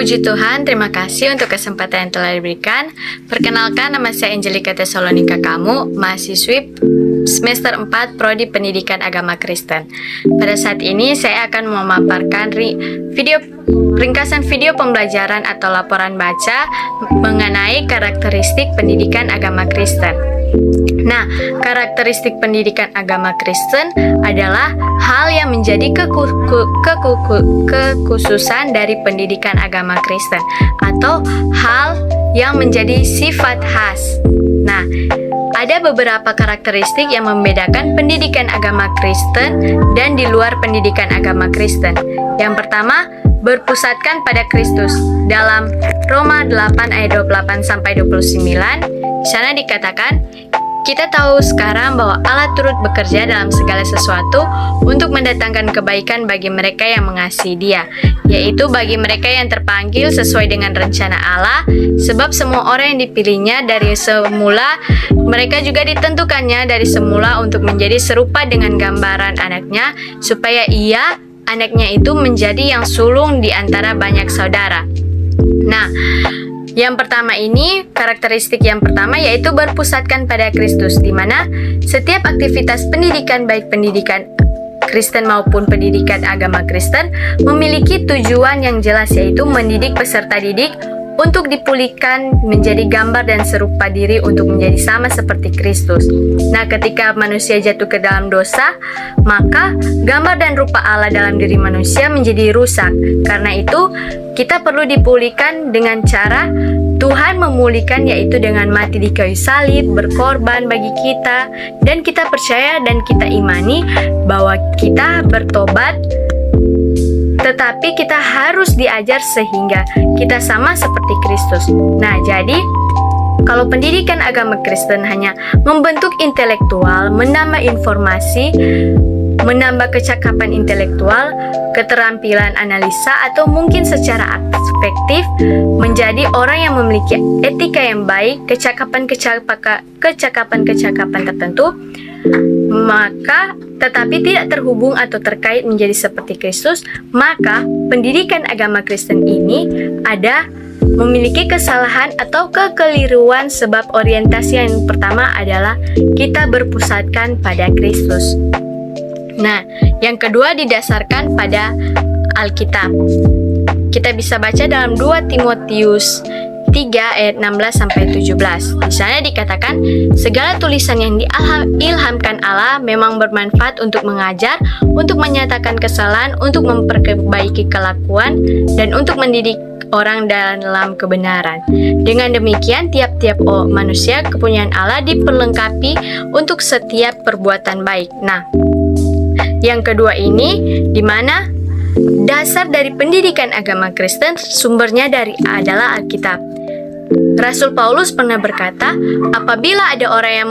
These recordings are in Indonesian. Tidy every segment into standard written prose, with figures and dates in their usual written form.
Puji Tuhan, terima kasih untuk kesempatan yang telah diberikan. Perkenalkan, nama saya Angelika Tesalonika Kamu, mahasiswi semester 4 Prodi Pendidikan Agama Kristen. Pada saat ini saya akan memaparkan ringkasan video pembelajaran atau laporan baca mengenai karakteristik pendidikan agama Kristen. Nah, karakteristik pendidikan agama Kristen adalah hal yang menjadi kekhususan dari pendidikan agama Kristen atau hal yang menjadi sifat khas. Nah, ada beberapa karakteristik yang membedakan pendidikan agama Kristen dan di luar pendidikan agama Kristen. Yang pertama, berpusatkan pada Kristus. Dalam Roma 8 ayat 28 sampai 29, di sana dikatakan, kita tahu sekarang bahwa Allah turut bekerja dalam segala sesuatu untuk mendatangkan kebaikan bagi mereka yang mengasihi Dia, yaitu bagi mereka yang terpanggil sesuai dengan rencana Allah, sebab semua orang yang dipilihnya dari semula, mereka juga ditentukannya dari semula untuk menjadi serupa dengan gambaran anaknya, supaya Ia, anaknya itu menjadi yang sulung di antara banyak saudara. Nah, yang pertama ini, karakteristik yang pertama yaitu berpusatkan pada Kristus, di mana setiap aktivitas pendidikan, baik pendidikan Kristen maupun pendidikan agama Kristen, memiliki tujuan yang jelas, yaitu mendidik peserta didik untuk dipulihkan menjadi gambar dan serupa diri untuk menjadi sama seperti Kristus. Nah, ketika manusia jatuh ke dalam dosa, maka gambar dan rupa Allah dalam diri manusia menjadi rusak. Karena itu, kita perlu dipulihkan dengan cara Tuhan memulihkan, yaitu dengan mati di kayu salib, berkorban bagi kita, dan kita percaya dan kita imani bahwa kita bertobat, tetapi kita harus diajar sehingga kita sama seperti Kristus. Nah, jadi kalau pendidikan agama Kristen hanya membentuk intelektual, menambah informasi, menambah kecakapan intelektual, keterampilan analisa, atau mungkin secara afektif menjadi orang yang memiliki etika yang baik, kecakapan tertentu, maka tetapi tidak terhubung atau terkait menjadi seperti Kristus, maka pendidikan agama Kristen ini memiliki kesalahan atau kekeliruan, sebab orientasi yang pertama adalah kita berpusatkan pada Kristus. Nah, yang kedua didasarkan pada Alkitab. Kita bisa baca dalam 2 Timotius 3 ayat 16 sampai 17. Di sana dikatakan, segala tulisan yang diilhamkan Allah memang bermanfaat untuk mengajar, untuk menyatakan kesalahan, untuk memperbaiki kelakuan, dan untuk mendidik orang dalam kebenaran. Dengan demikian, tiap-tiap manusia kepunyaan Allah diperlengkapi untuk setiap perbuatan baik. Nah, yang kedua ini, di mana dasar dari pendidikan agama Kristen sumbernya adalah Alkitab. Rasul Paulus pernah berkata, apabila ada orang yang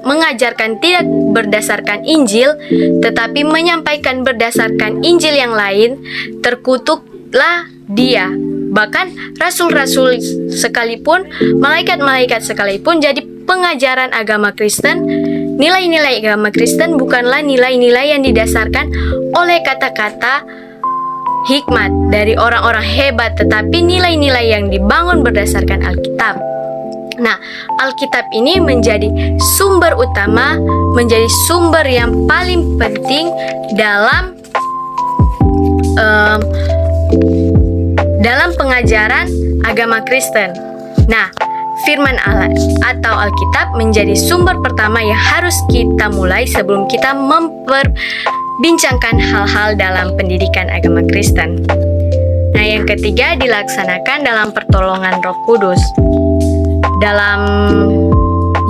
mengajarkan tidak berdasarkan Injil, tetapi menyampaikan berdasarkan Injil yang lain, terkutuklah dia. Bahkan rasul-rasul sekalipun, malaikat-malaikat sekalipun, jadi pengajaran agama Kristen, nilai-nilai agama Kristen bukanlah nilai-nilai yang didasarkan oleh kata-kata hikmat dari orang-orang hebat, tetapi nilai-nilai yang dibangun berdasarkan Alkitab. Nah, Alkitab ini menjadi sumber utama, menjadi sumber yang paling penting dalam pengajaran agama Kristen. Nah, firman Allah atau Alkitab menjadi sumber pertama yang harus kita mulai sebelum kita memperbincangkan hal-hal dalam pendidikan agama Kristen. Nah, yang ketiga dilaksanakan dalam pertolongan Roh Kudus. Dalam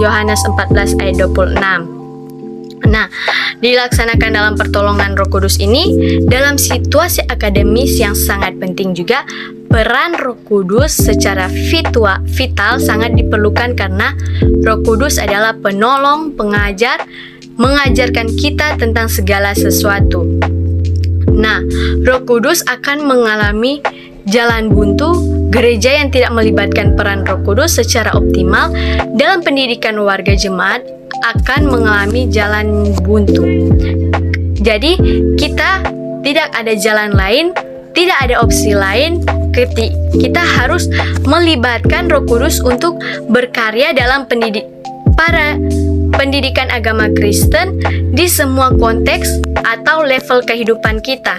Yohanes 14 ayat 26. Nah, dilaksanakan dalam pertolongan Roh Kudus ini dalam situasi akademis yang sangat penting juga. Peran Roh Kudus secara vital sangat diperlukan karena Roh Kudus adalah penolong, pengajar, mengajarkan kita tentang segala sesuatu. Nah, Roh Kudus akan mengalami jalan buntu. Gereja yang tidak melibatkan peran Roh Kudus secara optimal dalam pendidikan warga jemaat akan mengalami jalan buntu. Jadi, kita tidak ada jalan lain, tidak ada opsi lain kita harus melibatkan Roh Kudus untuk berkarya dalam pendidikan agama Kristen di semua konteks atau level kehidupan kita.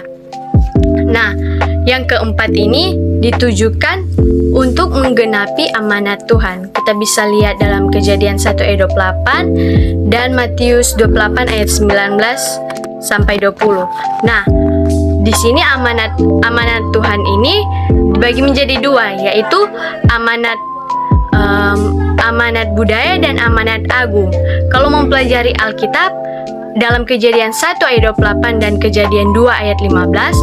Nah, yang keempat ini ditujukan untuk menggenapi amanat Tuhan. Kita bisa lihat dalam Kejadian 1 ayat 28 dan Matius 28 ayat 19 sampai 20. Nah, di sini amanat Tuhan ini dibagi menjadi dua, yaitu amanat budaya dan amanat agung. Kalau mempelajari Alkitab dalam Kejadian 1 ayat 28 dan Kejadian 2 ayat 15,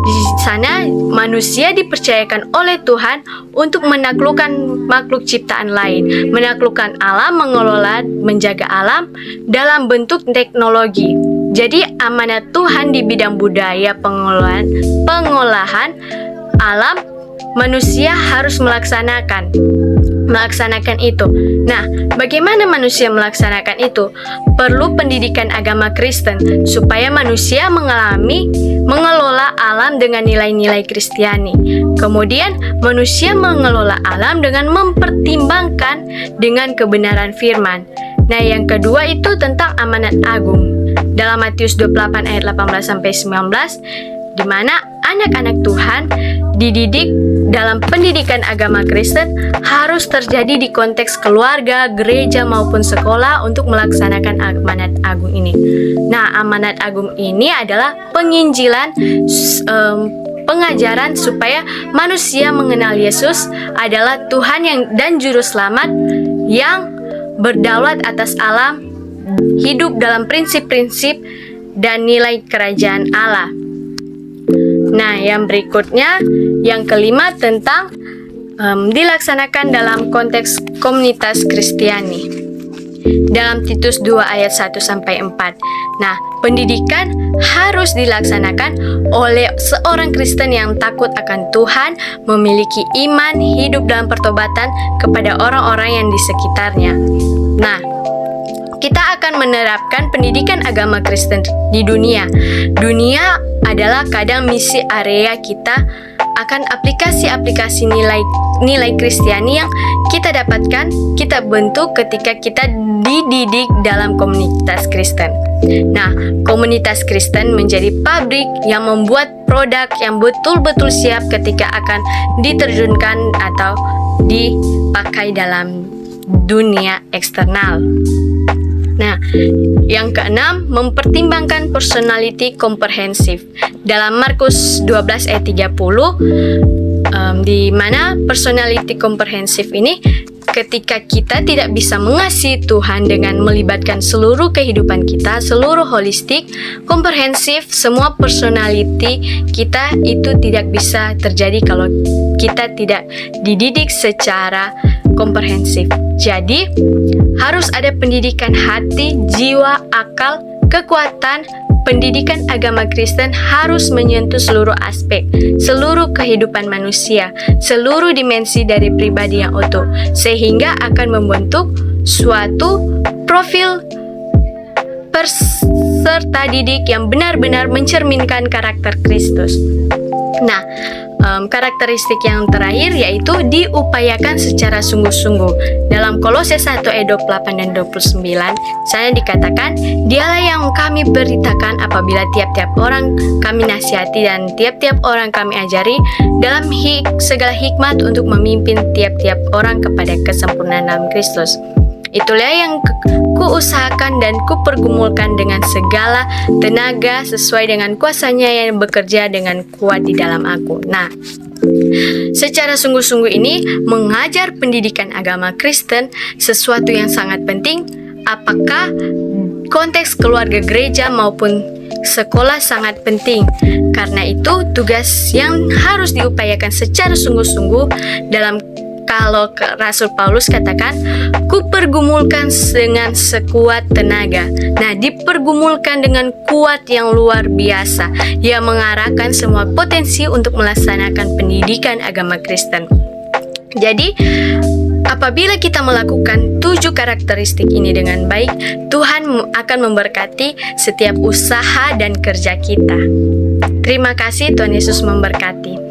di sana manusia dipercayakan oleh Tuhan untuk menaklukkan makhluk ciptaan lain, menaklukkan alam, mengelola, menjaga alam dalam bentuk teknologi. Jadi amanat Tuhan di bidang budaya, pengolahan alam, manusia harus melaksanakan itu. Nah, bagaimana manusia melaksanakan itu? Perlu pendidikan agama Kristen supaya manusia mengelola alam dengan nilai-nilai Kristiani. Kemudian manusia mengelola alam dengan mempertimbangkan dengan kebenaran firman. Nah, yang kedua itu tentang amanat agung. Dalam Matius 28 ayat 18 sampai 19, di mana anak-anak Tuhan dididik dalam pendidikan agama Kristen harus terjadi di konteks keluarga, gereja maupun sekolah untuk melaksanakan amanat agung ini. Nah, amanat agung ini adalah penginjilan, pengajaran supaya manusia mengenal Yesus adalah Tuhan dan Juru Selamat yang berdaulat atas alam, hidup dalam prinsip-prinsip dan nilai kerajaan Allah. Nah, yang berikutnya, yang kelima tentang dilaksanakan dalam konteks komunitas Kristiani. Dalam Titus 2 ayat 1 sampai 4. Nah, pendidikan harus dilaksanakan oleh seorang Kristen yang takut akan Tuhan, memiliki iman, hidup dalam pertobatan kepada orang-orang yang di sekitarnya. Nah, kita akan menerapkan pendidikan agama Kristen di dunia. Dunia adalah kadang misi area kita akan aplikasi-aplikasi nilai Kristiani yang kita dapatkan, kita bentuk ketika kita dididik dalam komunitas Kristen. Nah, komunitas Kristen menjadi pabrik yang membuat produk yang betul-betul siap ketika akan diterjunkan atau dipakai dalam dunia eksternal. Nah, yang keenam, mempertimbangkan personality komprehensif. Dalam Markus 12 ayat 30, di mana personality komprehensif ini ketika kita tidak bisa mengasihi Tuhan dengan melibatkan seluruh kehidupan kita, seluruh holistik, komprehensif, semua personality kita itu tidak bisa terjadi kalau kita tidak dididik secara komprehensif. Jadi, harus ada pendidikan hati, jiwa, akal, kekuatan. Pendidikan agama Kristen harus menyentuh seluruh aspek, seluruh kehidupan manusia, seluruh dimensi dari pribadi yang utuh, sehingga akan membentuk suatu profil peserta didik yang benar-benar mencerminkan karakter Kristus. Nah, karakteristik yang terakhir yaitu diupayakan secara sungguh-sungguh. Dalam Kolose 1 ayat 28 dan 29, sana dikatakan, "Dialah yang kami beritakan apabila tiap-tiap orang kami nasihati dan tiap-tiap orang kami ajari dalam segala hikmat untuk memimpin tiap-tiap orang kepada kesempurnaan dalam Kristus. Itulah yang kuusahakan dan kupergumulkan dengan segala tenaga sesuai dengan kuasanya yang bekerja dengan kuat di dalam aku." Nah, secara sungguh-sungguh ini mengajar pendidikan agama Kristen sesuatu yang sangat penting. Apakah konteks keluarga, gereja maupun sekolah sangat penting. Karena itu tugas yang harus diupayakan secara sungguh-sungguh dalam. Kalau Rasul Paulus katakan, kupergumulkan dengan sekuat tenaga. Nah, dipergumulkan dengan kuat yang luar biasa, yang mengarahkan semua potensi untuk melaksanakan pendidikan agama Kristen. Jadi, apabila kita melakukan 7 karakteristik ini dengan baik, Tuhan akan memberkati setiap usaha dan kerja kita. Terima kasih, Tuhan Yesus memberkati.